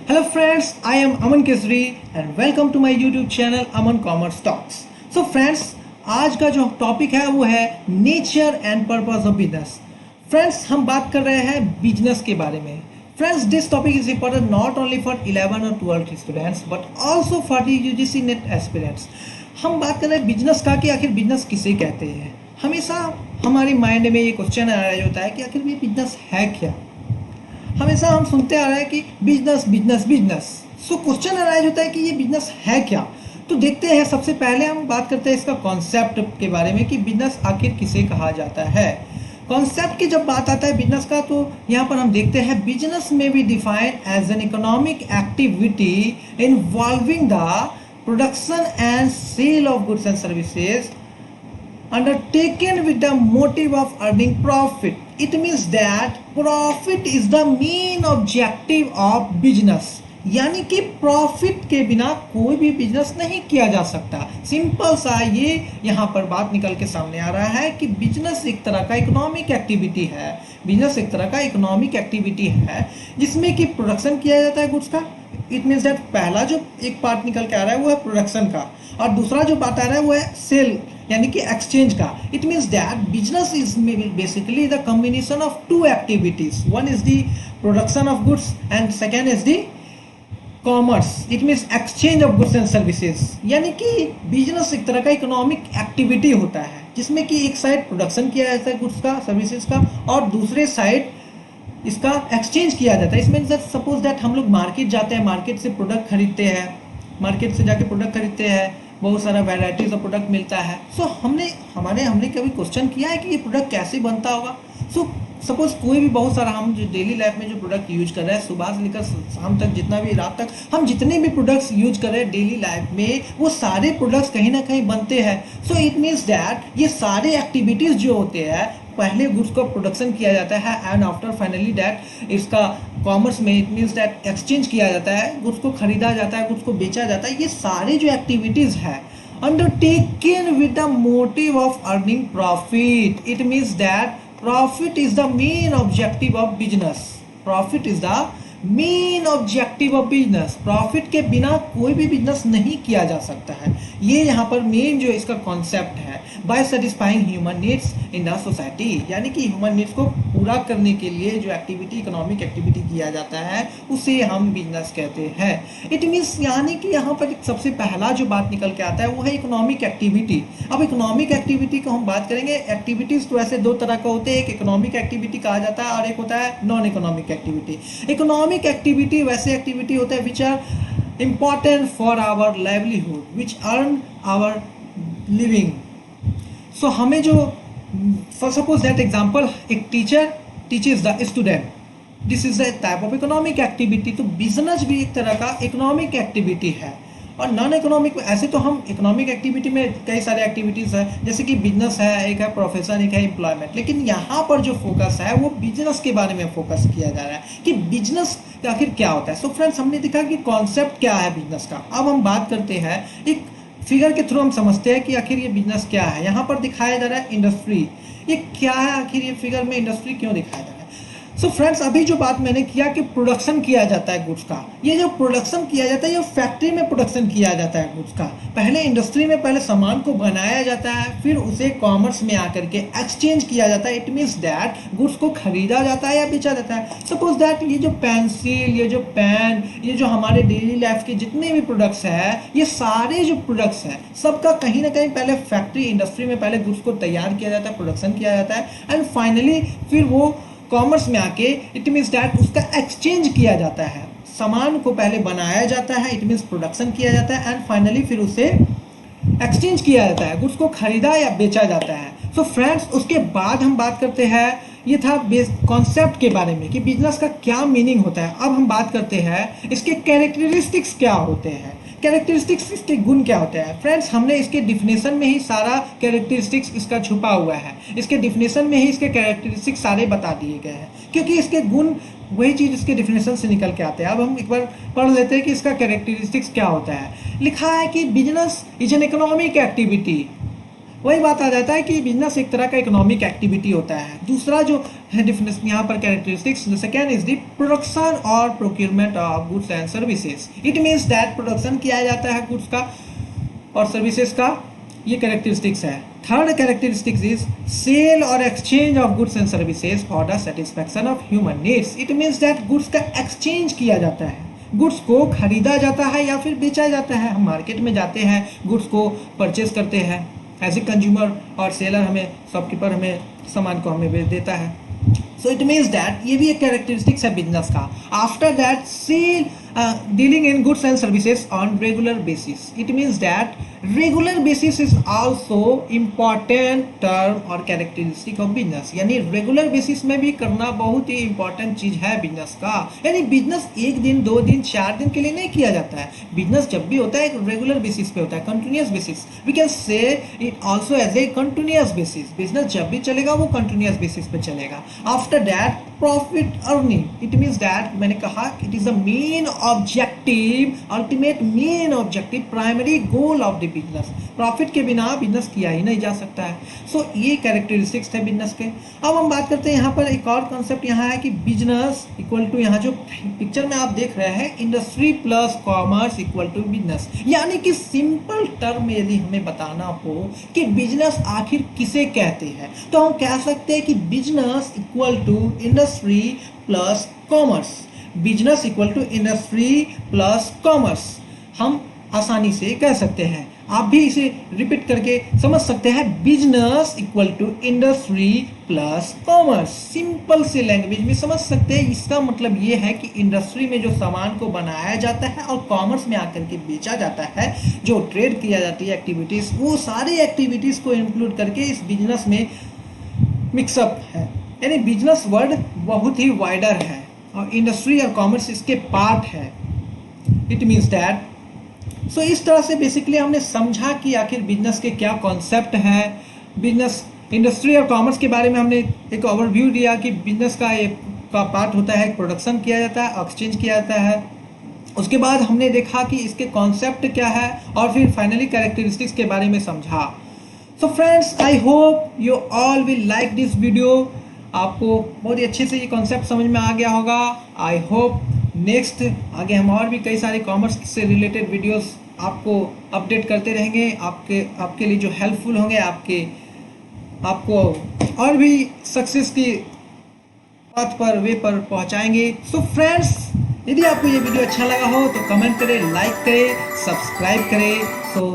Hello friends, I am Aman Kesri and welcome to my YouTube channel Aman Commerce Talks. So friends, आज का जो topic है वो है nature and purpose of business. Friends, हम बात कर रहे हैं बिजनेस के बारे में. Friends, this topic is important not only for 11 और 12 students but also for the UGC net aspirants. हम बात कर रहे हैं बिजनेस का कि आखिर बिजनेस किसे कहते हैं. हमेशा हमारे माइंड में ये क्वेश्चन आ रहा होता है कि आखिर ये बिजनेस है क्या. हमेशा हम सुनते आ रहे हैं कि business business business. So question arise होता है कि ये बिजनेस है क्या. तो देखते हैं. सबसे पहले हम बात करते हैं इसका कॉन्सेप्ट के बारे में कि बिजनेस आखिर किसे कहा जाता है. कॉन्सेप्ट की जब बात आता है बिजनेस का, तो यहाँ पर हम देखते हैं बिजनेस में be defined as an economic activity involving the production and sale of goods and services undertaken with the motive of earning profit. It means that profit is the main objective of business. यानी कि profit के बिना कोई भी business नहीं किया जा सकता. सिंपल सा ये यहाँ पर बात निकल के सामने आ रहा है कि बिजनेस एक तरह का इकोनॉमिक एक्टिविटी है. बिजनेस एक तरह का इकोनॉमिक एक्टिविटी है जिसमें कि प्रोडक्शन किया जाता है गुड्स का. इट मीन्स दैट पहला जो एक पार्ट निकल के आ रहा है वो है प्रोडक्शन का, और दूसरा जो बात आ रहा है वो है सेल यानी कि एक्सचेंज का. It means that business is basically the combination of two activities. One is the production of goods and second is the commerce. It means exchange of goods and services. यानी कि business एक तरह का economic activity होता है जिसमें कि एक साइड प्रोडक्शन किया जाता है गुड्स का, सर्विसेज का, और दूसरे साइड इसका एक्सचेंज किया जाता है. इसमें सपोज दैट हम लोग मार्केट जाते हैं, मार्केट से प्रोडक्ट खरीदते हैं, मार्केट से जाके प्रोडक्ट खरीदते हैं, बहुत सारा वैरायटीज ऑफ प्रोडक्ट मिलता है. सो हमने कभी क्वेश्चन किया है कि ये प्रोडक्ट कैसे बनता होगा. सो सपोज कोई भी बहुत सारा हम जो डेली लाइफ में जो प्रोडक्ट यूज कर रहे हैं, सुबह से लेकर शाम तक, जितना भी रात तक हम जितने भी प्रोडक्ट्स यूज कर रहे हैं डेली लाइफ में, वो सारे प्रोडक्ट्स कहीं ना कहीं बनते हैं. सो इट मीन्स दैट ये सारे एक्टिविटीज़ जो होते हैं, पहले गुड्स को प्रोडक्शन किया जाता है एंड आफ्टर फाइनली दैट इसका कॉमर्स में इट मीन्स दैट एक्सचेंज किया जाता है, गुड्स को खरीदा जाता है, गुड्स को बेचा जाता है. ये सारे जो एक्टिविटीज़ है undertaken with the motive of earning profit. It means that profit is the main objective of business. Profit is the main objective of business. Profit के बिना कोई भी बिजनेस नहीं किया जा सकता है. ये यहाँ पर मेन जो इसका कॉन्सेप्ट है, by satisfying human needs in the society. यानी कि ह्यूमन नीड्स को पूरा करने के लिए जो एक्टिविटी, इकोनॉमिक एक्टिविटी किया जाता है, उसे हम बिजनेस कहते हैं. इट मीन्स यानी कि यहाँ पर सबसे पहला जो बात निकल के आता है वो है इकोनॉमिक एक्टिविटी. अब इकोनॉमिक एक्टिविटी को हम बात करेंगे. एक्टिविटीज़ तो ऐसे दो तरह का होते हैं, एक इकोनॉमिक एक्टिविटी कहा जाता है और एक होता है non economic activity. Economic activity वैसे एक्टिविटी होता है which are important for our livelihood, which earn our living. So हमें जो फॉर सपोज दैट एग्जांपल, एक teacher teaches the student, this is the type of economic activity. तो business भी एक तरह का इकोनॉमिक एक्टिविटी है. और नॉन इकोनॉमिक ऐसे तो हम इकोनॉमिक एक्टिविटी में कई सारे एक्टिविटीज़ है, जैसे कि बिजनेस है, एक है प्रोफेशन, एक है एम्प्लॉयमेंट. लेकिन यहाँ पर जो फोकस है वो बिजनेस के बारे में फोकस किया जा रहा है कि बिजनेस आखिर क्या होता है. सो फ्रेंड्स, हमने देखा कि कॉन्सेप्ट क्या है बिजनेस का. अब हम बात करते हैं एक फिगर के थ्रू. हम समझते हैं कि आखिर ये बिजनेस क्या है. यहाँ पर दिखाया जा रहा है इंडस्ट्री. ये क्या है आखिर, ये फिगर में इंडस्ट्री क्यों दिखाया जा रहा है. सो फ्रेंड्स, अभी जो बात मैंने किया कि प्रोडक्शन किया जाता है गुड्स का, ये जो प्रोडक्शन किया जाता है ये फैक्ट्री में प्रोडक्शन किया जाता है गुड्स का. पहले इंडस्ट्री में पहले सामान को बनाया जाता है, फिर उसे कॉमर्स में आकर के एक्सचेंज किया जाता है. इट मीन्स दैट गुड्स को खरीदा जाता है या बेचा जाता है. सपोज दैट ये जो पेंसिल, ये जो पेन, ये जो हमारे डेली लाइफ के जितने भी प्रोडक्ट्स हैं, ये सारे जो प्रोडक्ट्स हैं सबका कहीं ना कहीं पहले फैक्ट्री, इंडस्ट्री में पहले गुड्स को तैयार किया जाता है, प्रोडक्शन किया जाता है, एंड फाइनली फिर वो कॉमर्स में आके इट मीन्स दैट उसका एक्सचेंज किया जाता है. सामान को पहले बनाया जाता है, इट मीन्स प्रोडक्शन किया जाता है, एंड फाइनली फिर उसे एक्सचेंज किया जाता है, गुड्स को खरीदा या बेचा जाता है. सो फ्रेंड्स, उसके बाद हम बात करते हैं, ये था कॉन्सेप्ट के बारे में कि बिजनेस का क्या मीनिंग होता है. अब हम बात करते हैं इसके कैरेक्टरिस्टिक्स क्या होते हैं. कैरेक्टरिस्टिक्स, इसके गुण क्या होते हैं. फ्रेंड्स, हमने इसके डिफिनेशन में ही सारा कैरेक्टरिस्टिक्स इसका छुपा हुआ है. इसके डिफिनेशन में ही इसके कैरेक्टरिस्टिक्स सारे बता दिए गए हैं, क्योंकि इसके गुण वही चीज़ इसके डिफिनेशन से निकल के आते हैं. अब हम एक बार पढ़ लेते हैं कि इसका कैरेक्टरिस्टिक्स क्या होता है. लिखा है कि business is an economic activity वही बात आ जाता है कि बिजनेस एक तरह का इकोनॉमिक एक्टिविटी होता है। दूसरा जो है डिफिनेशन यहाँ पर characteristics, the second is the production और procurement of goods and services. It means that production किया जाता है गुड्स का और सर्विसेज का, ये कैरेक्टरिस्टिक्स है। थर्ड कैरेक्टरिस्टिक्स इज सेल और exchange of goods and services for the satisfaction of human needs. It means that goods का एक्सचेंज किया जाता है, गुड्स को खरीदा जाता है या फिर बेचा जाता है। हम मार्केट में जाते हैं, गुड्स को परचेज करते हैं एज ए कंज्यूमर, और सेलर हमें, शॉपकीपर हमें सामान को हमें बेच देता है। सो इट मीन्स दैट ये भी एक कैरेक्टरिस्टिक्स है बिजनेस का। After that sale dealing in goods and services on regular basis. It means that regular basis is also important term और characteristic of business। यानी regular basis में भी करना बहुत ही important चीज है बिजनेस का। यानी बिजनेस एक दिन, 2 दिन, 4 दिन के लिए नहीं किया जाता है। बिजनेस जब भी होता है एक रेगुलर बेसिस पे होता है, continuous basis. We can say it also as a continuous basis. Business जब भी चलेगा वो कंटिन्यूस बेसिस पे चलेगा। After that profit earning, it means that मैंने कहा it is the main objective, ultimate main objective, primary goal of the business. Profit के बिना बिजनेस किया ही नहीं जा सकता है। सो ये कैरेक्टरिस्टिक्स थे बिजनेस के। अब हम बात करते हैं यहाँ पर एक और कॉन्सेप्ट यहाँ है कि बिजनेस इक्वल टू, यहाँ जो पिक्चर में आप देख रहे हैं, industry plus commerce equal to business. यानी कि सिंपल टर्म में यदि हमें बताना हो कि बिजनेस आखिर किसे कहते हैं, तो हम कह सकते हैं कि business equal to industry plus commerce. Business equal to industry plus commerce हम आसानी से कह सकते हैं। आप भी इसे रिपीट करके समझ सकते हैं, business equal to industry plus commerce. Simple से लैंग्वेज में समझ सकते हैं। इसका मतलब ये है कि इंडस्ट्री में जो सामान को बनाया जाता है और कॉमर्स में आकर के बेचा जाता है, जो ट्रेड किया जाती है एक्टिविटीज, वो सारी एक्टिविटीज को इंक्लूड करके इस बिजनेस में मिक्सअप है। यानी बिजनेस वर्ड बहुत ही वाइडर है और इंडस्ट्री और कॉमर्स इसके पार्ट है। इट मीन्स दैट सो इस तरह से बेसिकली हमने समझा कि आखिर बिजनेस के क्या कॉन्सेप्ट है। बिजनेस, इंडस्ट्री और कॉमर्स के बारे में हमने एक ओवरव्यू दिया कि बिजनेस का एक का पार्ट होता है, प्रोडक्शन किया जाता है, एक्सचेंज किया जाता है। उसके बाद हमने देखा कि इसके कॉन्सेप्ट क्या है और फिर फाइनली कैरेक्टरिस्टिक्स के बारे में समझा। So friends, I hope you all will like this video. आपको बहुत ही अच्छे से ये कॉन्सेप्ट समझ में आ गया होगा। आई होप नेक्स्ट आगे हम और भी कई सारे कॉमर्स से रिलेटेड वीडियोस आपको अपडेट करते रहेंगे, आपके लिए जो हेल्पफुल होंगे, आपको और भी सक्सेस की पाथ पर, वे पर पहुंचाएंगे। सो फ्रेंड्स, यदि आपको ये वीडियो अच्छा लगा हो तो कमेंट करें, लाइक करें, सब्सक्राइब करें। सो